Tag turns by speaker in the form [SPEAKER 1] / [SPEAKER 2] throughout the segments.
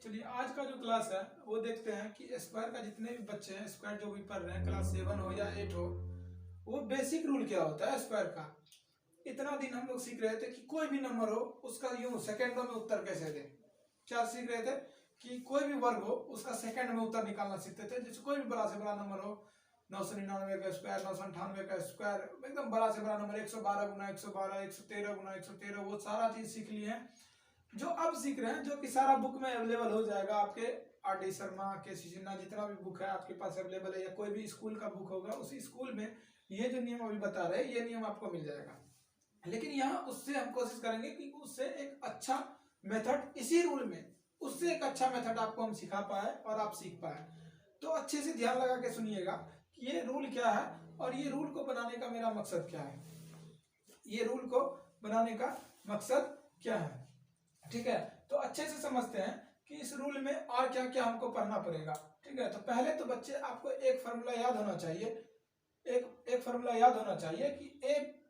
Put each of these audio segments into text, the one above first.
[SPEAKER 1] चलिए आज का जो क्लास है वो देखते हैं कि स्क्वायर का जितने भी बच्चे हैं, स्क्वायर जो भी पढ़ रहे हैं, क्लास 7 हो या 8 हो, वो बेसिक रूल क्या होता है स्क्वायर का। इतना दिन हम लोग सीख रहे थे कि कोई भी नंबर हो उसका यूं सेकंडों में उत्तर कैसे दें। क्या सीख रहे थे कि कोई भी वर्ग हो उसका सेकंड में उत्तर निकालना सीखते थे। जैसे कोई भी बड़ा से बड़ा नंबर हो, 999 का स्क्वायर, 998 का स्क्वायर, एकदम बड़ा से बड़ा नंबर, 112 गुना 112, 113 गुना 113, वो सारा चीज सीख लिए हैं। जो अब सीख रहे हैं, जो कि सारा बुक में अवेलेबल हो जाएगा आपके, आर डी शर्मा के सिन्हा, जितना भी बुक है आपके पास अवेलेबल है, या कोई भी स्कूल का बुक होगा उसी स्कूल में ये जो नियम अभी बता रहे हैं ये नियम आपको मिल जाएगा। लेकिन यहाँ उससे हम कोशिश करेंगे कि उससे एक अच्छा मेथड, इसी रूल में उससे एक अच्छा मेथड आपको हम सिखा पाए और आप सीख पाए। तो अच्छे से ध्यान लगा के सुनिएगा कि ये रूल क्या है और ये रूल को बनाने का मेरा मकसद क्या है। ये रूल को बनाने का मकसद क्या है, ठीक है। तो अच्छे से समझते हैं कि इस रूल में और क्या क्या हमको पढ़ना पड़ेगा, ठीक है। तो पहले तो बच्चे आपको एक फॉर्मूला याद होना चाहिए, एक फॉर्मूला याद होना चाहिए कि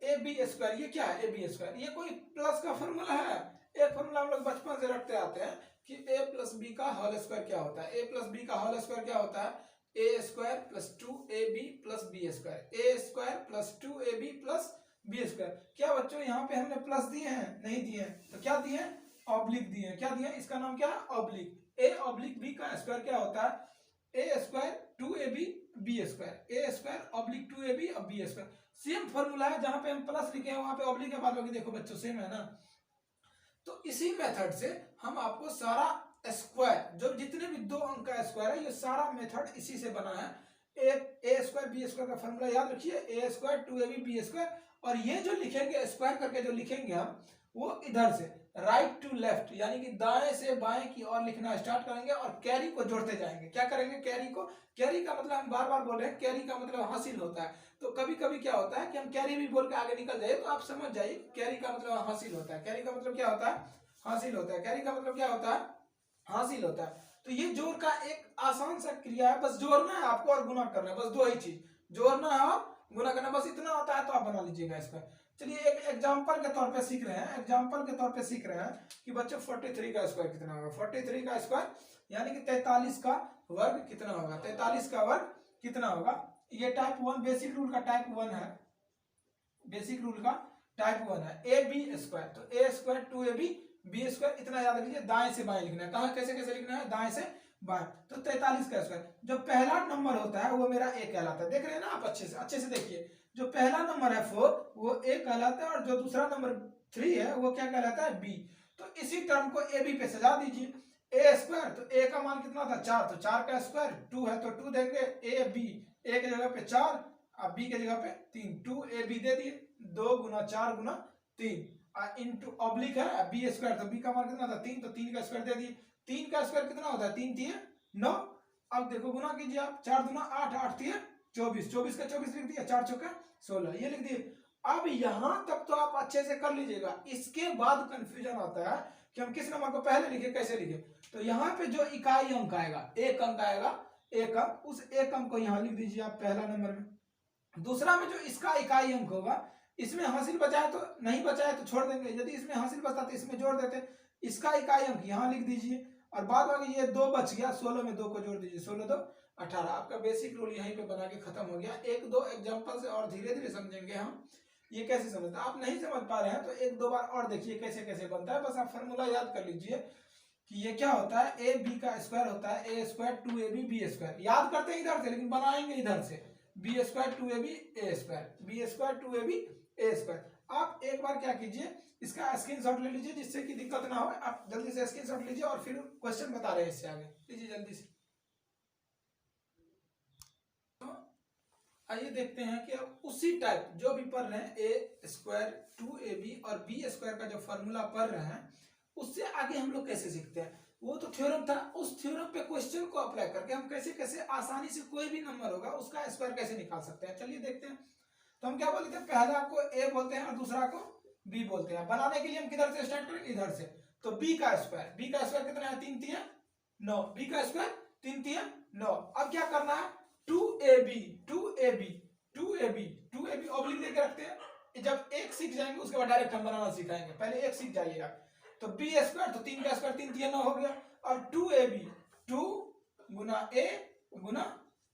[SPEAKER 1] ए बी स्क्वायर, ये क्या है ए बी स्क्वायर, ये कोई प्लस का फॉर्मूला है। एक फॉर्मूला हम लोग बचपन से रखते आते हैं कि ए प्लस बी का होल स्क्वायर क्या होता है। ए प्लस बी का होल स्क्वायर क्या होता है, a square plus 2ab plus b square, a square plus 2ab plus b square. क्या बच्चों यहाँ पे हमने प्लस दिए हैं? नहीं दिए हैं। तो क्या दिए हैं? ऑब्लिक दिए हैं। क्या दिए हैं? इसका नाम क्या है? ऑब्लिक। ए ऑब्लिक बी का स्क्वायर क्या होता है? A square 2ab B square, a square oblique 2ab और बी स्क्वायर। सेम फॉर्मूला है, जहां पे हम प्लस लिखे हैं वहां पे ऑब्लिक है, बाद में देखो बच्चों सेम है ना। तो इसी मेथड से हम आपको सारा स्क्वायर, जो जितने भी 2 अंक का स्क्वायर है, ये सारा मेथड इसी से बना है। ए स्क्वायर बी स्क्वायर का फॉर्मूला याद रखिए, ए स्क्वायर 2ab बी स्क्वायर। और ये जो लिखेंगे स्क्वायर करके जो लिखेंगे हम, वो इधर से राइट टू लेफ्ट, यानी कि दाएं से बाएं की ओर लिखना स्टार्ट करेंगे और कैरी को जोड़ते जाएंगे। क्या करेंगे? कैरी को। कैरी का मतलब हम बार बार बोल रहे हैं, कैरी का मतलब हासिल होता है। तो कभी कभी क्या होता है कि हम कैरी भी बोल के आगे निकल जाए, तो आप समझ जाइए कैरी का मतलब हासिल होता है। कैरी का मतलब क्या होता है? हासिल होता है। कैरी का मतलब क्या होता है? हासिल होता है। तो ये जोड़ का एक आसान सा क्रिया है, बस जोड़ना है आपको और गुना करना है, बस 2 ही चीज, जोड़ना है और गुना करना, बस इतना होता है। तो आप बना लीजिएगा इसका। चलिए एक एग्जांपल के तौर पे सीख रहे हैं, एग्जांपल के तौर पे सीख रहे हैं कि बच्चों 43 का स्क्वायर कितना होगा। 43 का स्क्वायर यानी कि 43 का वर्ग कितना होगा, 43 का वर्ग कितना होगा। ये टाइप 1 बेसिक रूल का टाइप 1 है, बेसिक रूल का टाइप 1 है। ए बी स्क्वायर, तो ए स्क्वायर 2ab बी स्क्वायर, इतना याद रखिए। दाएं से बाएं लिखना है। कहाँ कैसे कैसे लिखना है? दाएं से बाएं। तो 43 का स्क्वायर, जो पहला नंबर होता है वो मेरा ए कहलाता है। देख रहे हैं ना आप? अच्छे से देखिए। जो पहला नंबर है 4 वो ए कहलाता है, और जो दूसरा नंबर 3 है वो क्या कहलाता है? बी। तो इसी टर्म को ए बी पे सजा दीजिए। ए स्क्वायर, तो ए का मान कितना था? 4, तो 4 का स्क्वायर 2 है, तो 2 देंगे। ए बी, ए की जगह पे 4 और बी की जगह पे 3, 2ab दे दिए। 2 गुना 4 गुना 3 इंटू ऑब्लिक है बी स्क्वायर, तो बी का मान कितना था? 3, तो 3 का स्क्वायर दे दिए। 3 का स्क्वायर कितना होता है? 3 3 9। अब देखो गुना कीजिए आप, 4 दूना 8, 8 3 24, 24 का 24 लिख दिया, 4 चौका 16, ये लिख दिए। अब यहां तक तो आप अच्छे से कर लीजिएगा। इसके बाद कंफ्यूजन आता है कि हम किस नंबर को पहले लिखे, कैसे लिखे। तो यहाँ पे जो इकाई अंक आएगा, एक अंक आएगा, एक अंक, उस एक अंक को यहाँ लिख दीजिए आप पहला नंबर में। दूसरा में जो इसका इकाई अंक होगा, इसमें हासिल बचा है तो नहीं बचा है तो छोड़ देंगे, यदि इसमें हासिल बचता तो इसमें जोड़ देते। इसका इकाई अंक यहाँ लिख दीजिए, और बाद में ये 2 बच गया, 16 में 2 को जोड़ दीजिए, 16 2 18। आपका बेसिक रूल यहीं पे बना के खत्म हो गया। 1-2 एग्जांपल से और धीरे धीरे समझेंगे हम ये कैसे समझते हैं। आप नहीं समझ पा रहे हैं तो 1-2 बार और देखिए कैसे कैसे बनता है। बस आप फॉर्मूला याद कर लीजिए कि ये क्या होता है, ए बी का स्क्वायर होता है a square 2ab B square. याद करते हैं इधर से, लेकिन बनाएंगे इधर से, बी स्क्वायर 2ab ए स्क्वायर, बी स्क्वायर 2ab ए स्क्वायर। आप एक बार क्या कीजिए, इसका स्क्रीनशॉट ले लीजिए, जिससे कि दिक्कत ना हो। आप जल्दी से स्क्रीनशॉट लीजिए और फिर क्वेश्चन बता रहे हैं इससे आगे, लीजिए जल्दी से। तो आइए देखते हैं कि अब उसी टाइप जो भी पढ़ रहे हैं, ए स्क्वायर 2ab और बी स्क्वायर का जो फॉर्मूला पढ़ रहे हैं, उससे आगे हम लोग कैसे सीखते हैं। वो तो थ्योरम था, उस थ्योरम पे क्वेश्चन को अप्लाई करके हम कैसे कैसे आसानी से कोई भी नंबर होगा उसका स्क्वायर कैसे निकाल सकते हैं। चलिए देखते हैं। तो हम क्या बोलते हैं, पहला को ए बोलते हैं और दूसरा को बी बोलते हैं। बनाने के लिए हम किधर से स्टार्ट करेंगे? इधर से। तो बी का स्क्वायर, बी का स्क्वायर कितना है? 3 3 9, बी का स्क्वायर 3 3 9। अब क्या करना है? 2ab 2ab 2ab 2ab oblique देके रखते हैं। जब एक सीख जाएंगे उसके बाद डायरेक्ट हम बनाना सिखाएंगे, पहले एक सीख जाइएगा। तो बी स्क्वायर, तो 3 का स्क्वायर 3 3 9 हो गया। और 2ab, 2 Guna a Guna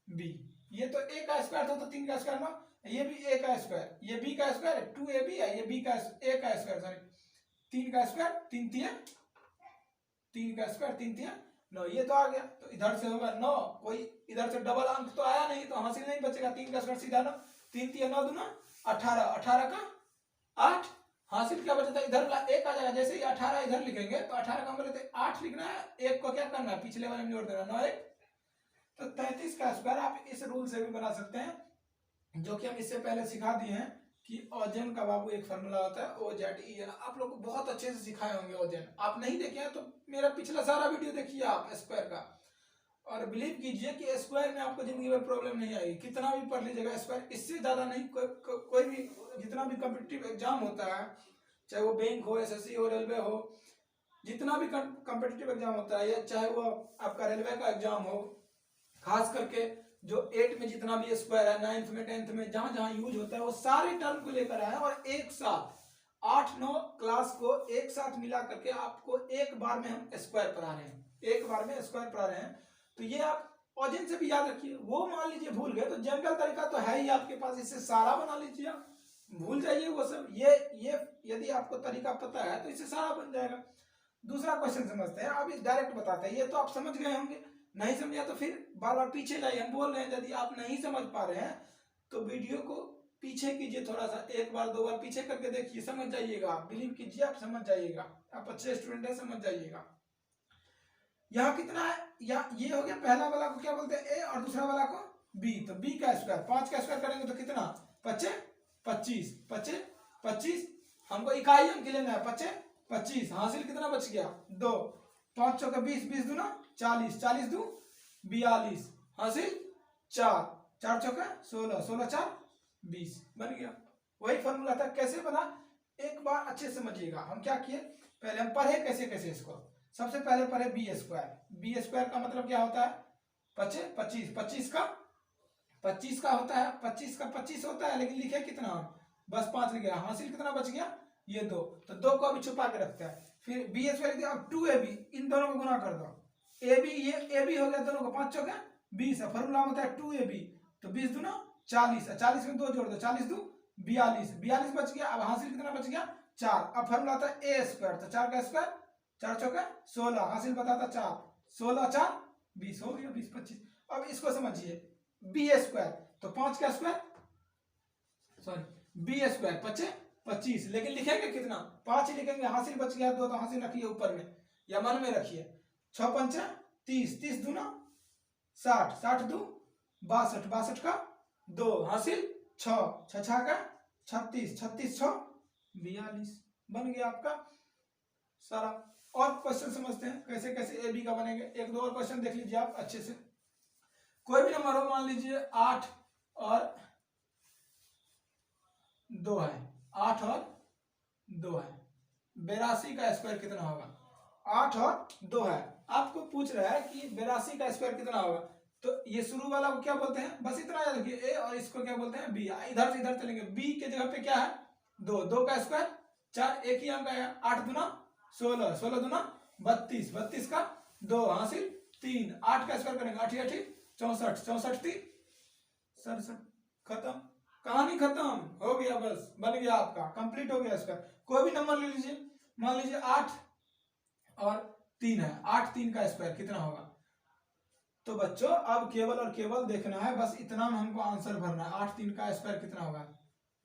[SPEAKER 1] b, ये तो a का स्क्वायर था तो 3 का स्क्वायर ना, ये भी a का स्क्वायर, ये b का स्क्वायर है, 2ab है, ये b का a का स्क्वायर, सॉरी 3 का स्क्वायर 3 तिया 3 का स्क्वायर 3 तिया 9, ये तो आ गया। तो इधर से होगा 9, कोई इधर से डबल अंक तो आया नहीं, तो हासिल नहीं बचेगा। 3 का स्क्वायर सीधा 9, 3 तिया 9 दूना 18, 18 का 8, हासिल क्या बचा था, इधर वाला 1 आ जाएगा। जैसे ही 18 इधर लिखेंगे तो 18 का हम बोले थे 8 लिखना है, 1 को क्या करना है पिछले वाले में जोड़ देना, 9 1, तो 33 का स्क्वायर आप इस रूल से भी बना सकते हैं, जो कि हम इससे पहले सिखा दिए हैं कि ओजन का बाबू एक फार्मूला होता है OZEN। आप लोग को बहुत अच्छे से सिखाए होंगे ओजन, आप नहीं देखे हैं तो मेरा पिछला सारा वीडियो देखिए आप स्क्वायर का, और बिलीव कीजिए कि स्क्वायर में आपको जिंदगी में प्रॉब्लम नहीं आएगी। कितना भी पढ़ लीजिएगा स्क्वायर, इससे ज्यादा नहीं। कोई भी जितना भी कॉम्पिटिटिव एग्जाम होता है, चाहे वो बैंक हो, SSC हो, रेलवे हो, जितना भी कॉम्पिटिटिव एग्जाम होता है, या चाहे वो आपका रेलवे का एग्जाम हो, खास करके जो 8 में जितना भी स्क्वायर है, 9th में 10th में जहां जहां यूज होता है, वो सारे टर्म को लेकर आए और एक साथ 8-9 क्लास को एक साथ मिला करके आपको एक बार में हम स्क्वायर पढ़ा रहे हैं, एक बार में स्क्वायर पढ़ा रहे हैं। तो ये आप ओजन से भी याद रखिए। वो मान लीजिए भूल गए तो जनरल तरीका तो है ही आपके पास, इससे सारा बना लीजिए, भूल जाइए वो सब। ये यदि आपको तरीका पता है तो इससे सारा बन जाएगा। दूसरा क्वेश्चन समझते हैं, अभी डायरेक्ट बताते हैं। ये तो आप समझ गए होंगे, नहीं समझा तो फिर बार बार पीछे जाइए। हम बोल रहे हैं यदि आप नहीं समझ पा रहे हैं तो वीडियो को पीछे कीजिए, थोड़ा सा 1 बार 2 बार पीछे करके देखिए, समझ जाइएगा। बिलीव कीजिए आप समझ जाइएगा, आप अच्छे स्टूडेंट हैं, समझ जाइएगा। यहाँ कितना है, ये हो गया, पहला वाला को क्या बोलते हैं a और दूसरा वाला को b। तो b का स्क्वायर 5 का स्क्वायर करेंगे तो कितना, 25 25 25 25, हमको इकाई अंक लेना है, 25 25, हासिल कितना बच गया 2, 5 चौके 20, 20 दूना 40, 40 दू 42, हासिल 4, 4 चौके 16, 16 4 20, बन गया। वही फॉर्मूला था। कैसे बना एक बार अच्छे से समझिएगा। हम क्या किए, पहले हम पढ़े कैसे कैसे इसको। सबसे पहले पढ़े बी स्क्वायर का मतलब क्या होता है, 25 25 का 25 का होता है, 25 का 25 होता है, लेकिन लिखे कितना, बस 5 लिख गया। हासिल कितना बच गया, ये 2, तो 2 को अभी छुपा के रखता है। फिर बी स्क्वायर, अब 2ab, इन दोनों को गुना कर दो, ab, ये ab हो गया, दोनों को 5 चौके 20 है, फॉर्मूला होता है 2ab, तो 20 दूना 40, 40 में 2 जोड़ दो, 40 दू 42, 42 बच गया। अब हासिल कितना बच गया 4। अब फॉर्मूला होता है a स्क्वायर, तो 4 का स्क्वायर 4 चौके 16, हासिल बताता 4, 16 4 20, हो गया 20 25। अब इसको समझिए, बी स्क्वायर तो 5 का स्क्वायर, सॉरी बी स्क्वायर 25 25, लेकिन लिखेंगे कितना, 5 ही लिखेंगे। हासिल बच गया 2, तो हासिल रखिए ऊपर में या मन में रखिए। 6 5 30, 30 दूना 60, 60 दू 62, 62 का 2, हासिल 6, 6 6 का 36, 36 6 42, बन गया आपका सारा। और क्वेश्चन समझते हैं कैसे कैसे ए बी का बनेंगे। 1 2 और क्वेश्चन देख लीजिए आप अच्छे से। कोई भी नंबर हो, मान लीजिए 8 और 2 है, 8 और 2 है, 82 का स्क्वायर कितना होगा। 8 और 2 है, आपको पूछ रहा है कि 82 का स्क्वायर कितना होगा। तो ये शुरू वाला को क्या बोलते हैं, बस इतना याद रखिए, ए, और इसको क्या बोलते हैं बी। इधर से इधर चलेंगे, बी के जगह पे क्या है 2, 2 का स्क्वायर 4, एक ही अंक आएगा, 8 दूना 16, 16 दूना 32, 32 का 2, हासिल 3, 8 का स्क्वायर करेंगे 8 8 64, 64 3 67, खत्म, कहानी खत्म हो गया, बस बन गया आपका, कंप्लीट हो गया स्क्वायर। कोई भी नंबर ले लीजिए, मान लीजिए 8 और 3 है, 8 3 का स्क्वायर कितना होगा। तो बच्चों अब केवल और केवल देखना है, बस इतना में हमको आंसर भरना है, 8 3 का स्क्वायर कितना होगा।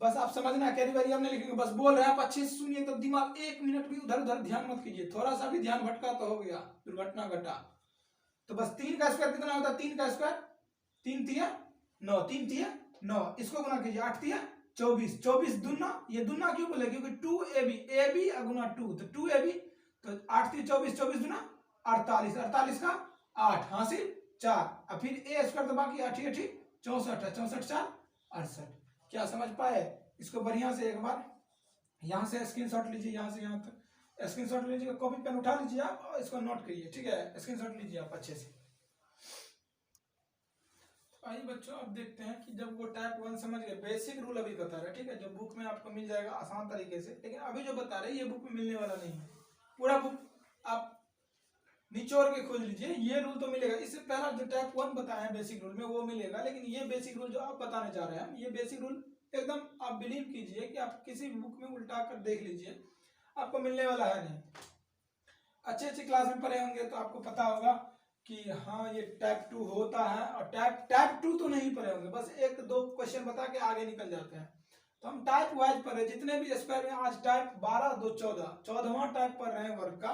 [SPEAKER 1] बस आप समझना, कैरी बैरी हम नहीं लिखेंगे, बस बोल रहे हैं आप अच्छे से सुनिए, तो दिमाग 1 मिनट भी उधर उधर ध्यान मत कीजिए, थोड़ा सा भी ध्यान भटका तो हो गया, दुर्घटना घटा। तो बस 3 का स्क्वायर कितना होता है, 3 का स्क्वायर 3 तिया 9, 3 तिया 9, इसको गुना कीजिए 8 तिया 24, 24 दूना, ये दूना क्यों बोले, क्योंकि 2ab गुना 2, तो 2ab, तो 8 तिया 24, 24 दूना 48, 48 का 8, हासिल 4, और फिर ए स्क्वायर तो बाकी 8 8 64 है, 64 4 68। क्या समझ पाए, इसको बढ़िया से एक बार यहाँ से स्क्रीनशॉट लीजिए, यहाँ से यहाँ तक स्क्रीनशॉट लीजिए, कॉपी पेन उठा लीजिए आप और इसको नोट करिए, ठीक है, स्क्रीनशॉट लीजिए आप अच्छे से। आइए बच्चों अब देखते हैं कि जब वो टाइप 1 समझ गए, बेसिक रूल अभी बता रहे हैं, ठीक है, जो बुक में आपको मिल जाएगा आसान तरीके से, लेकिन अभी जो बता रहे हैं ये बुक में मिलने वाला नहीं है। पूरा बुक आप निचोड़ के खोज लीजिए, ये रूल तो मिलेगा। इससे पहला जो टाइप 1 बताया है बेसिक रूल में वो मिलेगा, लेकिन ये बेसिक रूल जो आप बताने जा रहे हैं, ये बेसिक रूल एकदम आप बिलीव कीजिए कि आप किसी बुक में उल्टा कर देख लीजिए, आपको मिलने वाला है नहीं। अच्छे क्लास में पढ़े होंगे तो आपको पता होगा कि हाँ ये टाइप 2 होता है, और टाइप 2 तो नहीं पढ़े होंगे, बस एक दो क्वेश्चन बता के आगे निकल जाते हैं। तो हम टाइप वाइज पढ़ रहे, जितने भी स्क्वायर में आज टाइप 12 2 14वां टाइप पढ़ रहे हैं वर्ग का,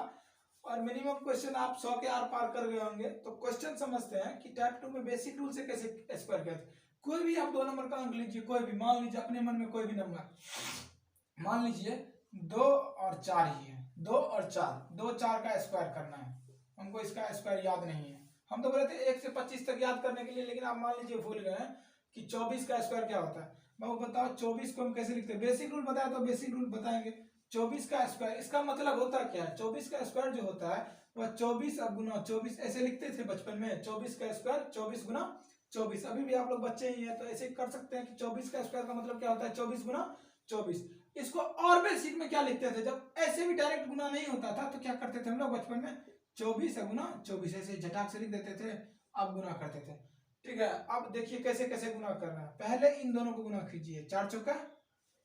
[SPEAKER 1] और मिनिमम क्वेश्चन आप 100 के आर पार कर गए होंगे। तो क्वेश्चन समझते हैं कि टाइप 2 में बेसिक रूल से कैसे स्क्वायर करते हैं। कोई भी आप 2 नंबर का अंक लीजिए, कोई भी मान लीजिए अपने मन में कोई भी नंबर, मान लीजिए 2 और 4 ही है, 2 और 4, 2 4 का स्क्वायर करना है हमको, इसका स्क्वायर याद नहीं है। हम तो बोले थे 1 से 25 तक याद करने के लिए, लेकिन आप मान लीजिए भूल गए हैं कि 24 का स्क्वायर क्या होता है। बाबू बताओ 24 को हम कैसे लिखते हैं, बेसिक रूल बताया तो बेसिक रूल बताएंगे। 24 का स्क्वायर, इसका मतलब होता क्या है, 24 का स्क्वायर जो होता है वह 24 गुना 24 ऐसे लिखते थे बचपन में, 24 का स्क्वायर 24 गुना 24। अभी भी आप लोग बच्चे ही हैं तो ऐसे कर सकते हैं कि 24 का स्क्वायर का मतलब क्या होता है 24 गुना 24। इसको और बेसिक में क्या लिखते थे, जब ऐसे भी डायरेक्ट गुना नहीं होता था तो क्या करते थे हम लोग बचपन में, 24 गुना 24 ऐसे झटाक से लिख देते थे, अब गुना करते थे। ठीक है, अब देखिए कैसे कैसे गुना करना है। पहले इन दोनों को गुना कीजिए, 4 चौका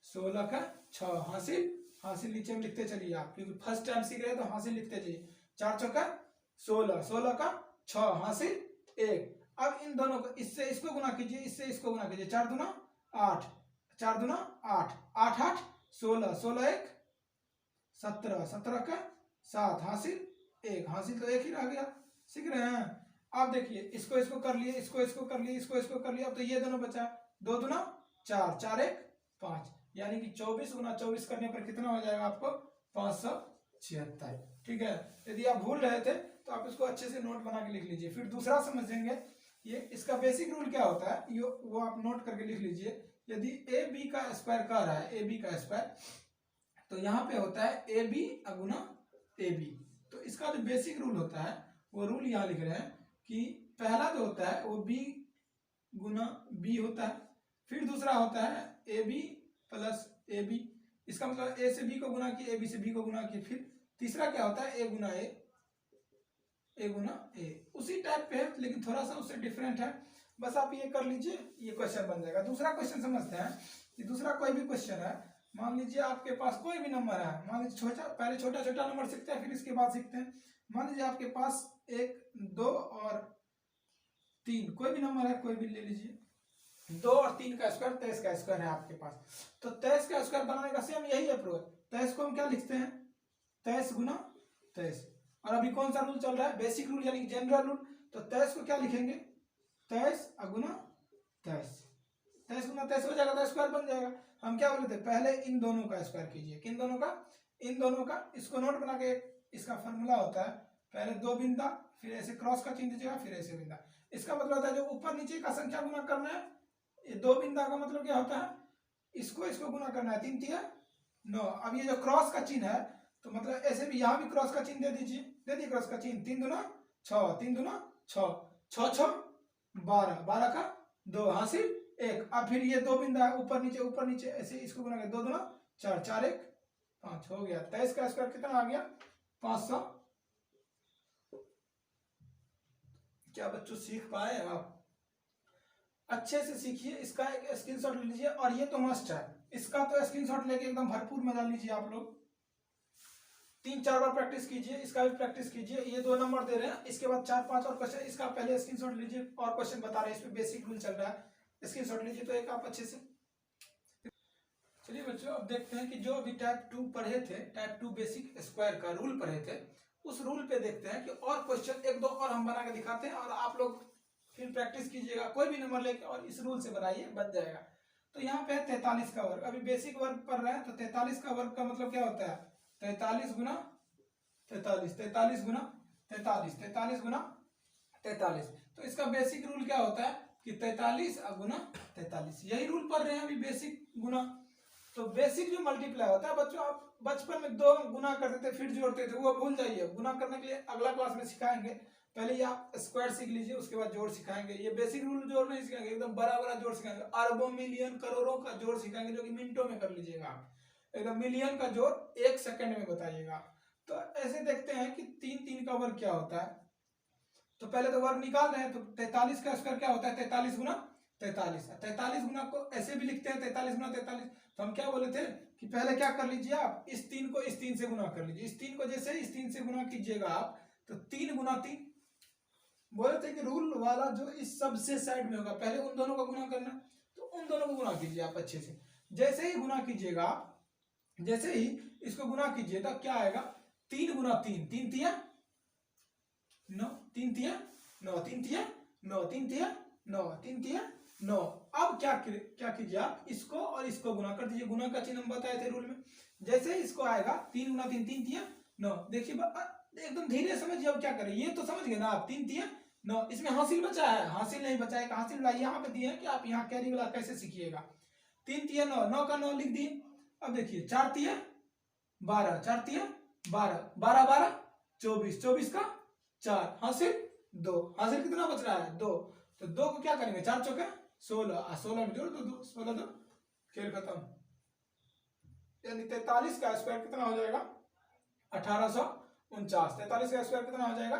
[SPEAKER 1] 16 का 6, हासिल हासिल नीचे में लिखते चलिए आप, क्योंकि फर्स्ट टाइम सीख रहे हैं तो हासिल लिखते जाइए। 4 चौका 16, 16 का 6, हासिल 1। अब इन दोनों को, इससे इसको गुना कीजिए, इससे इसको गुना कीजिए, 4 दूना 8, 4 दूना 8, 8 8 16, 16 1 17, 17 का 7, हासिल 1, हासिल तो 1 ही रह गया। सीख रहे हैं। अब देखिए इसको इसको कर लिए, इसको इसको कर लिए, इसको इसको कर लिए, अब तो ये दोनों बचा, 2 दूना 4, 4 1 5, यानी कि 24 गुना 24 करने पर कितना हो जाएगा आपको, 576। ठीक है, यदि आप भूल रहे थे तो आप इसको अच्छे से नोट बना के लिख लीजिए, फिर दूसरा समझेंगे। ये इसका बेसिक रूल क्या होता है ये वो आप नोट करके लिख लीजिए। यदि ए बी का स्क्वायर कह रहा है, ए बी का स्क्वायर, तो यहाँ पे होता है A B Guna A B. तो इसका जो बेसिक रूल होता है वो रूल यहाँ लिख रहे हैं कि पहला जो होता है वो बी गुना बी होता है, फिर दूसरा होता है A B plus A B, इसका मतलब ए से बी को गुना किए, ए बी से बी को गुना किए, फिर तीसरा क्या होता है ए गुना ए गुना ए। उसी टाइप पे है लेकिन थोड़ा सा उससे डिफरेंट है, बस आप ये कर लीजिए, ये क्वेश्चन बन जाएगा। दूसरा क्वेश्चन समझते हैं कि दूसरा कोई भी क्वेश्चन है, मान लीजिए आपके पास कोई भी नंबर है, मान लीजिए छोटा, पहले छोटा छोटा नंबर सीखते हैं फिर इसके बाद सीखते हैं। मान लीजिए आपके पास 1 2 और 3 कोई भी नंबर है, कोई भी ले लीजिए, 2 और 3 का स्क्वायर 23 का स्क्वायर है आपके पास। तो 23 का स्क्वायर बनाने का सेम यही अप्रोच, 23 को हम क्या लिखते हैं 23 गुना 23। और अभी कौन सा रूल चल रहा है, बेसिक रूल यानी जनरल रूल। तो 23 को क्या लिखेंगे 23 गुना 23, 23 गुना 23 हो जाएगा तो स्क्वायर बन जाएगा। हम क्या बोले थे, पहले इन दोनों का स्क्वायर कीजिए, किन दोनों का, इन दोनों का। इसको नोट बना के, इसका फॉर्मूला होता है पहले 2 बिंदा, फिर ऐसे क्रॉस का चिन्ह दीजिएगा, फिर ऐसे बिंदा। इसका मतलब होता है जो ऊपर नीचे का संख्या गुना करना है, ये 2 बिंदा का मतलब क्या होता है, इसको इसको गुना करना है, 3 3 9। अब ये जो क्रॉस का चिन्ह है तो मतलब ऐसे भी यहाँ भी क्रॉस का चिन्ह दे दीजिए, दे दिए क्रॉस का चिन्ह, 3 दूना 6, 3 दूना 6, 6 6 12, 12 का 2, हासिल 1। अब फिर ये 2 बिंदा है ऊपर नीचे ऐसे इसको गुना कर, 2 दूना 4, 4 1 5 हो गया। 23 का स्क्वायर कितना आ गया 500। क्या बच्चों सीख पाए आप, अच्छे से सीखिए, इसका एक स्क्रीनशॉट ले लीजिए, और ये तो मस्ट है, इसका तो स्क्रीनशॉट लेके एकदम भरपूर मजा लीजिए आप लोग। 3-4 बार प्रैक्टिस कीजिए, इसका भी प्रैक्टिस कीजिए। ये 2 नंबर दे रहे हैं, इसके बाद 4-5 और क्वेश्चन, इसका पहले स्क्रीनशॉट लीजिए, और क्वेश्चन बता रहे हैं, इस पे बेसिक रूल चल रहा है, स्क्रीनशॉट लीजिए तो एक आप अच्छे से। चलिए बच्चों अब देखते हैं कि जो अभी टाइप 2 पढ़े थे, टाइप 2 बेसिक स्क्वायर का रूल पढ़े थे, उस रूल पे देखते हैं कि और क्वेश्चन 1-2 और हम बना के दिखाते हैं, और आप लोग फिर प्रैक्टिस कीजिएगा, कोई भी नंबर लेके और इस रूल से बनाइए, बन जाएगा। तो यहाँ पे है 43 का वर्ग, अभी बेसिक वर्ग पढ़ रहे हैं तो 43 का वर्ग का मतलब क्या होता है, 43 गुना 43, 43 गुना 43, 43 गुना 43। तो इसका बेसिक रूल क्या होता है कि 43 गुना 43, यही रूल पढ़ रहे हैं अभी, बेसिक गुना। तो बेसिक जो मल्टीप्लाई होता है बच्चों, आप बचपन में 2 गुना करते थे फिर जोड़ते थे, वो भूल जाइए। गुना करने के लिए अगला क्लास में सिखाएंगे, पहले ये आप स्क्वायर सीख लीजिए, उसके बाद जोड़ सिखाएंगे। ये बेसिक रूल जोड़ नहीं सिखाएंगे, एकदम बड़ा बड़ा जोड़ सिखाएंगे, अरबों मिलियन करोड़ों का जोड़ सिखाएंगे, जो कि मिनटों में कर लीजिएगा आप, एकदम मिलियन का जोड़ 1 सेकंड में बताइएगा। तो ऐसे देखते हैं कि 3 का वर्ग क्या होता है। तो पहले तो वर्ग निकाल रहे हैं, तो 43 का स्क्वायर क्या होता है, 43 गुना 43। 43 गुना को ऐसे भी लिखते हैं 43 गुना 43। तो हम क्या बोले थे कि पहले क्या कर लीजिए आप, इस 3 को इस 3 से गुना कर लीजिए। इस 3 को जैसे इस 3 से गुना कीजिएगा आप, तो 3 गुना 3। बोले थे कि रूल वाला जो इस सबसे साइड में होगा पहले उन दोनों का गुना करना, तो उन दोनों को गुना कीजिए आप अच्छे से। जैसे ही गुना कीजिएगा आप, जैसे ही इसको गुना कीजिए तो क्या आएगा, 3 गुना 3, 3 तिया 9, 3 तिया 9, 3 तिया 9, 3 तिया 9, 3 तिया 9। अब क्या कीजिए आप, इसको और इसको गुना कर दीजिए। गुना का चिन्ह हम बताए थे रूल में। जैसे ही इसको आएगा 3 गुना 3, 3 तिया 9। देखिए एकदम धीरे समझिए। अब क्या करें, ये तो समझ गए ना आप, 3 तिया 9। इसमें हासिल बचा है, हासिल नहीं बचा है। हासिल यहाँ पे दिए हैं कि आप यहाँ कैरी वाला कैसे सीखिएगा। 3 तिया 9, 9 का 9 लिख दिए। अब देखिए 4 तिया 12, 4 तिया 12, 12 12 24, 24 का 4, हासिल 2। हासिल कितना बच रहा है, 2। तो 2 को क्या करेंगे, 4 चौके 16, 16 में जोड़ दो 16 2, खेल खत्म। यानी 43 का स्क्वायर कितना हो जाएगा, 1849। 43 का स्क्वायर कितना हो जाएगा,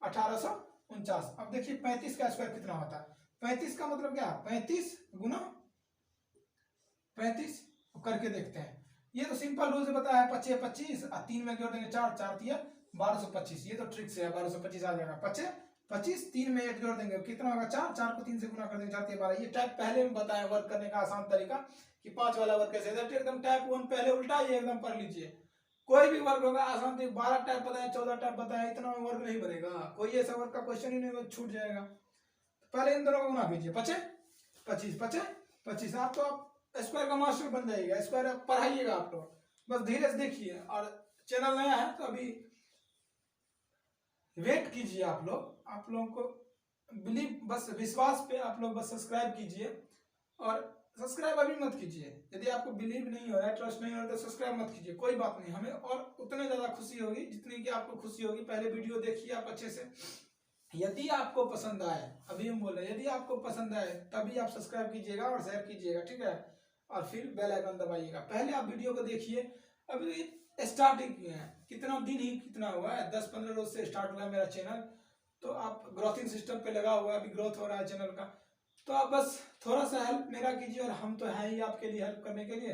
[SPEAKER 1] 1849। अब देखिए 35 का स्क्वायर कितना होता है। 35 का मतलब क्या, 35 गुना 35 करके देखते हैं। ये तो सिंपल रूल से बताया है, 25 25 और 3 में जोड़ देंगे 4, 4 तिया 1225। ये तो ट्रिक से है, 1225 आ जाएगा। 25 25, 3 में 1 जोड़ देंगे कितना होगा, 4, 4 को 3 से गुना कर देंगे 4 तिया 12। ये टाइप पहले में बताया वर्क करने का आसान तरीका कि 5 वाला वर्क कैसे, एकदम टाइप 1 पहले उल्टा ये एकदम पढ़ लीजिए। कोई भी वर्ग होगा आसान, तो 12 टाइप बताया 14 टाइप बताया, इतना वर्ग नहीं बनेगा। कोई ऐसा वर्ग का क्वेश्चन ही नहीं, छूट जाएगा। पहले इन दोनों को गुना कीजिए, 25 25 25 25। आप तो आप स्क्वायर का मास्टर बन जाएगा। स्क्वायर पढ़ाइएगा आप लोग, बस धीरे से देखिए। और चैनल नया है तो अभी वेट कीजिए आप लोगों को बिलीव, बस विश्वास पे आप लोग बस सब्सक्राइब कीजिए। और सब्सक्राइब अभी मत कीजिए, यदि आपको बिलीव नहीं हो रहा है, ट्रस्ट नहीं हो रहा है, तो सब्सक्राइब मत कीजिए, कोई बात नहीं। हमें और उतने ज्यादा खुशी होगी जितनी कि आपको खुशी होगी। पहले वीडियो देखिए आप अच्छे से। यदि आपको पसंद आए, अभी हम बोल रहे हैं, यदि आपको पसंद आए तभी आप सब्सक्राइब कीजिएगा और शेयर कीजिएगा, ठीक है। और फिर बेल आइकन दबाइएगा। पहले आप वीडियो को देखिए। अभी स्टार्टिंग किए हैं, कितना दिन ही कितना हुआ है, 10-15 रोज से स्टार्ट हुआ है मेरा चैनल। तो आप ग्रोथिंग सिस्टम पे लगा हुआ है, अभी ग्रोथ हो रहा है चैनल का। तो आप बस थोड़ा सा हेल्प मेरा कीजिए, और हम तो हैं ही आपके लिए हेल्प करने के लिए।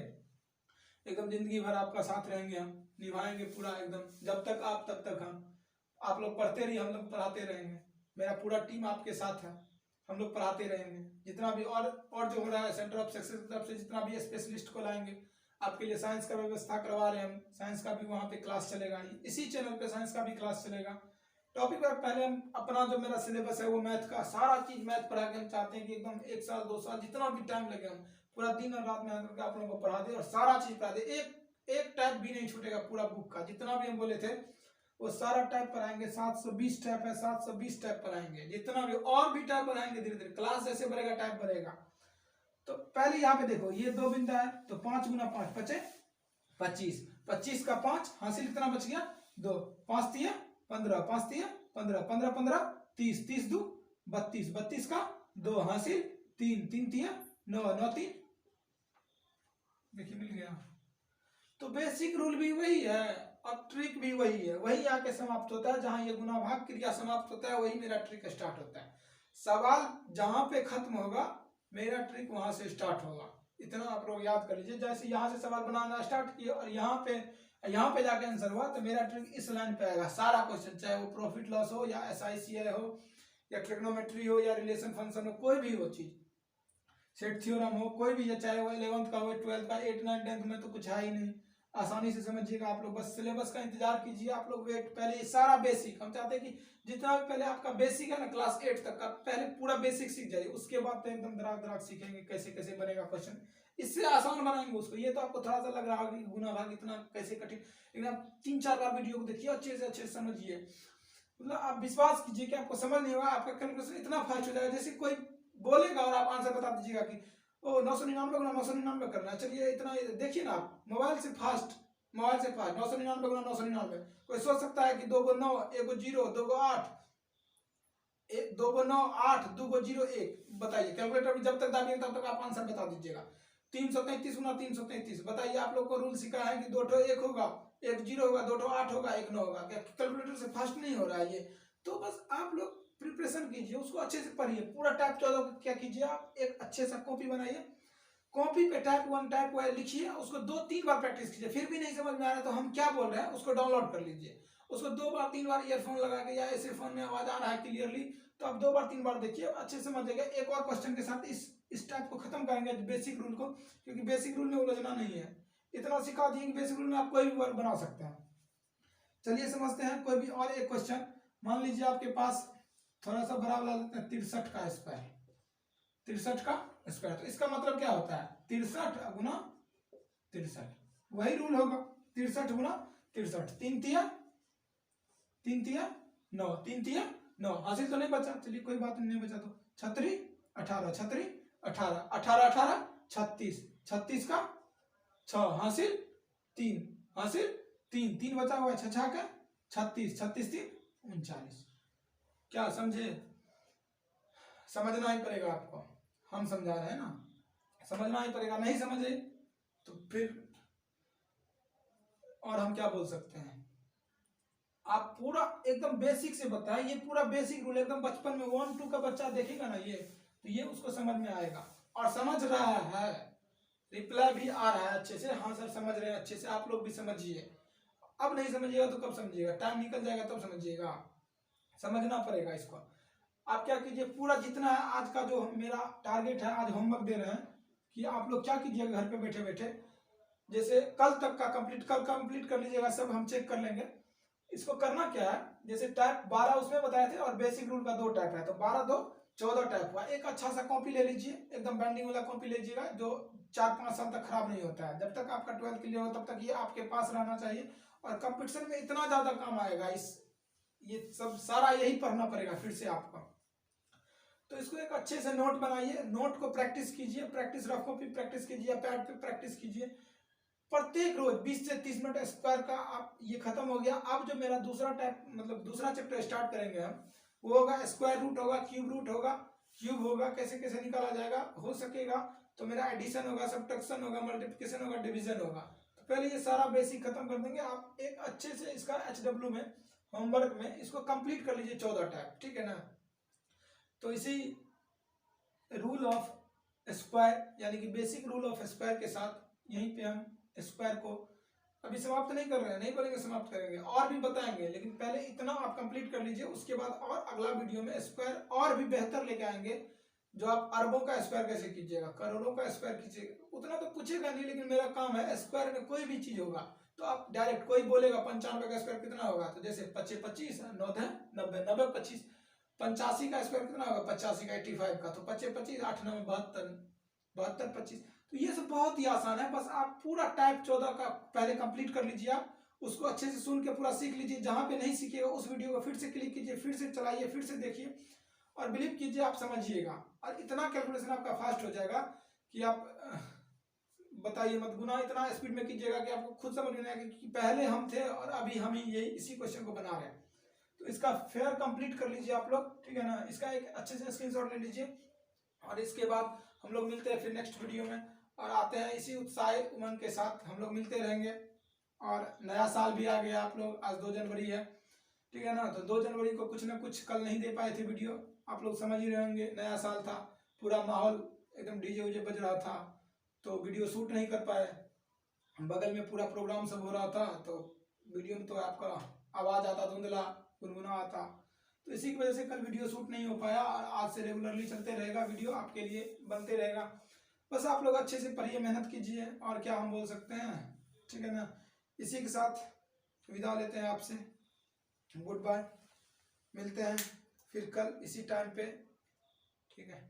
[SPEAKER 1] एकदम जिंदगी भर आपका साथ रहेंगे, हम निभाएंगे पूरा एकदम, जब तक आप तब तक हम। आप लोग पढ़ते रहिए, हम लोग पढ़ाते रहेंगे। मेरा पूरा टीम आपके साथ है, हम लोग पढ़ाते रहेंगे। जितना भी और जो हो रहा है सेंटर ऑफ सक्सेस की तरफ से, जितना भी स्पेशलिस्ट को लाएंगे आपके लिए, साइंस का व्यवस्था करवा रहे हैं हम। साइंस का भी वहाँ पे क्लास चलेगा, इसी चैनल पे साइंस का भी क्लास चलेगा। टॉपिक पर पहले हम अपना जो मेरा सिलेबस है वो मैथ का, सारा चीज मैथ पढ़ा के हम चाहते हैं कि एकदम 1 साल 2 साल जितना भी टाइम लगे, हम पूरा दिन और रात मेहनत करके आप लोगों को पढ़ा दे और सारा चीज पढ़ा दे। एक टाइप भी नहीं छूटेगा पूरा बुक का। जितना भी हम बोले थे वो सारा टाइप पढ़ाएंगे। 720 टाइप है, 720 टाइप पढ़ाएंगे। जितना भी और भी टाइप पढ़ाएंगे, धीरे धीरे क्लास जैसे बढ़ेगा टाइप बढ़ेगा। तो पहले यहाँ पे देखो, ये 2 बिंदा है, तो 5 गुना 5 25 25, 25 का 5, हासिल कितना बच गया 2, 5 तिया 15, 5 तिया 15, 15 15 30, 30 2 32, 32 का 2, हासिल 3, 3 तिया 9, 9 3। देखिए मिल गया। तो बेसिक रूल भी वही है और ट्रिक भी वही है, वही आके समाप्त होता है। जहां ये गुना भाग क्रिया समाप्त होता है वही मेरा ट्रिक स्टार्ट होता है। सवाल जहां पे खत्म होगा मेरा ट्रिक वहां से स्टार्ट होगा। इतना आप लोग याद कर लीजिए। जैसे यहाँ से सवाल बनाना स्टार्ट किया और यहाँ पे जाके आंसर हुआ, तो मेरा ट्रिक इस लाइन पे आएगा सारा क्वेश्चन, चाहे वो प्रॉफिट लॉस हो या SICI हो या ट्रिग्नोमेट्री हो या रिलेशन फंक्शन हो, कोई भी हो चीज, सेट थ्योरम हो, कोई भी, चाहे वो 11th का हो 12th का, 8 9 10th में तो कुछ है ही नहीं। आसानी से समझिएगा आप लोग। बस सिलेबस का इंतजार कीजिए आप लोग। वेट, पहले सारा बेसिक हम चाहते हैं कि जितना भी पहले आपका बेसिक है ना क्लास 8 तक का, पहले पूरा बेसिक सीख जाइए। उसके बाद तो एकदम दराग दराग सीखेंगे कैसे कैसे बनेगा क्वेश्चन, इससे आसान बनाएंगे उसको। ये तो आपको थोड़ा सा लग रहा होगा कि गुना भाग इतना कैसे कठिन, लेकिन आप 3-4 बार वीडियो को देखिए, अच्छे से समझिए। मतलब आप विश्वास कीजिए कि आपको समझ नहीं होगा, आपका कैलकुलेशन इतना फास्ट हो जाएगा। जैसे कोई बोलेगा और आप आंसर बता दीजिएगा कि ओ 999 गुना 999 करना है, चलिए इतना देखिए ना आप, मोबाइल से फास्ट 999 गुना 999। कोई सोच सकता है कि 2 को 9, 1 को 0, 2 को 8, 2 को 9 8, 2 को 0 1। बताइए कैलकुलेटर में जब तक दाबिएगा तब तक आप आंसर बता दीजिएगा। 333 गुना 333, बताइए आप लोग को रूल सिखाया है कि 2 ठो 1 होगा, एक 0 होगा, 2 8 होगा, 1 9 होगा। क्या कैलकुलेटर से फास्ट नहीं हो रहा है ये? तो बस आप लोग प्रिपरेशन कीजिए, उसको अच्छे से पढ़िए। पूरा टाइप 14 को क्या कीजिए आप, एक अच्छे सा कॉपी बनाइए, कॉपी पे टाइप 1 टाइप वाई लिखिए, उसको 2-3 बार प्रैक्टिस कीजिए। फिर भी नहीं समझ में आ रहा है तो हम क्या बोल रहे हैं उसको डाउनलोड कर लीजिए, उसको 2 बार 3 बार ईयरफोन लगा के, या ऐसे फोन में आवाज आ रहा है क्लियरली तो आप 2 बार 3 बार देखिए, अच्छे से समझिएगा। एक और क्वेश्चन के साथ इस टाइप को खत्म करेंगे, बेसिक रूल को, क्योंकि बेसिक रूल में उलझना नहीं है। इतना सिखा दिए कि बेसिक रूल में आप कोई भी वर्ड बना सकते हैं। चलिए समझते हैं कोई भी और एक क्वेश्चन। मान लीजिए आपके पास थोड़ा सा बड़ा वाला लेते हैं, 63 का स्क्वायर, 63 का स्क्वायर। तो इसका मतलब क्या होता है, 63 गुना 63, वही रूल होगा, 63 गुना 63, 3 तिया 9, 3 तिया 9। हासिल तो नहीं बचा, चलिए कोई बात नहीं बचा तो 36 18, 36 18, 18 18 36, 36 का 6 हासिल 3, हासिल 3, 3 बचा हुआ है, 6 का 36, 36 3 39। क्या समझे? समझना ही पड़ेगा आपको, हम समझा रहे हैं ना, समझना ही पड़ेगा। नहीं समझे तो फिर और हम क्या बोल सकते हैं। आप पूरा एकदम बेसिक से बताएं, ये पूरा बेसिक रूल एकदम बचपन में 1 2 का बच्चा देखेगा ना ये, तो ये उसको समझ में आएगा और समझ रहा है, रिप्लाई भी आ रहा है अच्छे से, हाँ सर समझ रहे हैं अच्छे से। आप लोग भी समझिए, अब नहीं समझिएगा तो कब समझिएगा, टाइम निकल जाएगा तब समझिएगा, समझना पड़ेगा इसको। आप क्या कीजिए, पूरा जितना है आज का जो मेरा टारगेट है, आज होमवर्क दे रहे हैं कि आप लोग क्या कीजिएगा घर पे बैठे बैठे, जैसे कल तक का कल कंप्लीट कर लीजिएगा सब, हम चेक कर लेंगे। इसको करना क्या है, जैसे टाइप 12 उसमें बताए थे और बेसिक रूल का 2 टाइप है, तो 12 2 14 टाइप हुआ। एक अच्छा सा कॉपी ले लीजिए, एकदम बैंडिंग वाला कॉपी लीजिएगा जो 4-5 साल तक खराब नहीं होता है। जब तक आपका 12th क्लियर हो तब तक ये आपके पास रहना चाहिए, और कंपटीशन में इतना ज्यादा काम आएगा, ये सब सारा यही पढ़ना पड़ेगा फिर से आपको। तो इसको एक अच्छे से नोट बनाइए, नोट को प्रैक्टिस कीजिए, प्रैक्टिस रफ कॉपी प्रैक्टिस कीजिए, पैड पे प्रैक्टिस कीजिए। प्रत्येक रोज 20 से 30 मिनट स्क्वायर का आप, ये खत्म हो गया। अब जो मेरा दूसरा टाइप मतलब दूसरा चैप्टर स्टार्ट करेंगे हम, वो होगा स्क्वायर रूट होगा, क्यूब रूट होगा, क्यूब होगा कैसे कैसे निकाला जाएगा, हो सकेगा तो मेरा एडिशन होगा, सब्ट्रैक्शन होगा, मल्टीप्लिकेशन होगा, डिवीजन होगा। तो पहले ये सारा बेसिक खत्म कर देंगे, आप एक अच्छे से इसका HW में होमवर्क में इसको कंप्लीट कर लीजिए 14 टाइप, ठीक है ना। तो इसी रूल ऑफ स्क्वायर यानी कि बेसिक रूल ऑफ स्क्वायर के साथ यहीं पे हम स्क्वायर को अभी समाप्त नहीं कर रहे हैं, नहीं बोलेंगे समाप्त करेंगे, और भी बताएंगे, लेकिन पहले इतना आप कंप्लीट कर लीजिए। उसके बाद और अगला वीडियो में स्क्वायर और भी बेहतर लेके आएंगे, जो आप अरबों का स्क्वायर कैसे कीजिएगा, करोड़ों का स्क्वायर कीजिएगा। उतना तो पूछेगा नहीं, लेकिन मेरा काम है स्क्वायर में कोई भी चीज होगा तो आप डायरेक्ट, कोई बोलेगा 95 का स्क्वायर कितना होगा, तो जैसे 25 25 9 90 90 25, 85 का स्क्वायर कितना होगा, 85 का 85 का, तो 25 25 8 9 72 72 25। तो ये सब बहुत ही आसान है, बस आप पूरा टाइप 14 का पहले कंप्लीट कर लीजिए, आप उसको अच्छे से सुन के पूरा सीख लीजिए। जहां पे नहीं सीखिएगा उस वीडियो को फिर से क्लिक कीजिए, फिर से चलाइए, फिर से देखिए, और बिलीव कीजिए आप समझिएगा। और इतना कैलकुलेशन आपका फास्ट हो जाएगा कि आप बताइए मत, गुना इतना स्पीड में कीजिएगा कि आपको खुद समझ में आएगा कि पहले हम थे और अभी हम ही यही इसी क्वेश्चन को बना रहे हैं। तो इसका फेयर कंप्लीट कर लीजिए आप लोग, ठीक है ना। इसका एक अच्छे से स्क्रीनशॉट ले लीजिए, और इसके बाद हम लोग मिलते हैं फिर नेक्स्ट वीडियो में, और आते हैं इसी उत्साह उमंग के साथ हम लोग मिलते रहेंगे। और नया साल भी आ गया, आप लोग आज 2 जनवरी है, ठीक है ना। तो 2 जनवरी को कुछ ना कुछ कल नहीं दे पाए थे वीडियो, आप लोग समझ ही रहे होंगे, नया साल था, पूरा माहौल एकदम डीजे उजे बज रहा था, तो वीडियो शूट नहीं कर पाए। बगल में पूरा प्रोग्राम सब हो रहा था, तो वीडियो में तो आपका आवाज आता धुंधला गुनगुना आता, तो इसी की वजह से कल वीडियो शूट नहीं हो पाया। और आज से रेगुलरली चलते रहेगा, वीडियो आपके लिए बनते रहेगा। बस आप लोग अच्छे से पढ़िए, मेहनत कीजिए, और क्या हम बोल सकते हैं, ठीक है ना। इसी के साथ विदा लेते हैं आपसे, गुड बाय, मिलते हैं फिर कल इसी टाइम पे, ठीक है।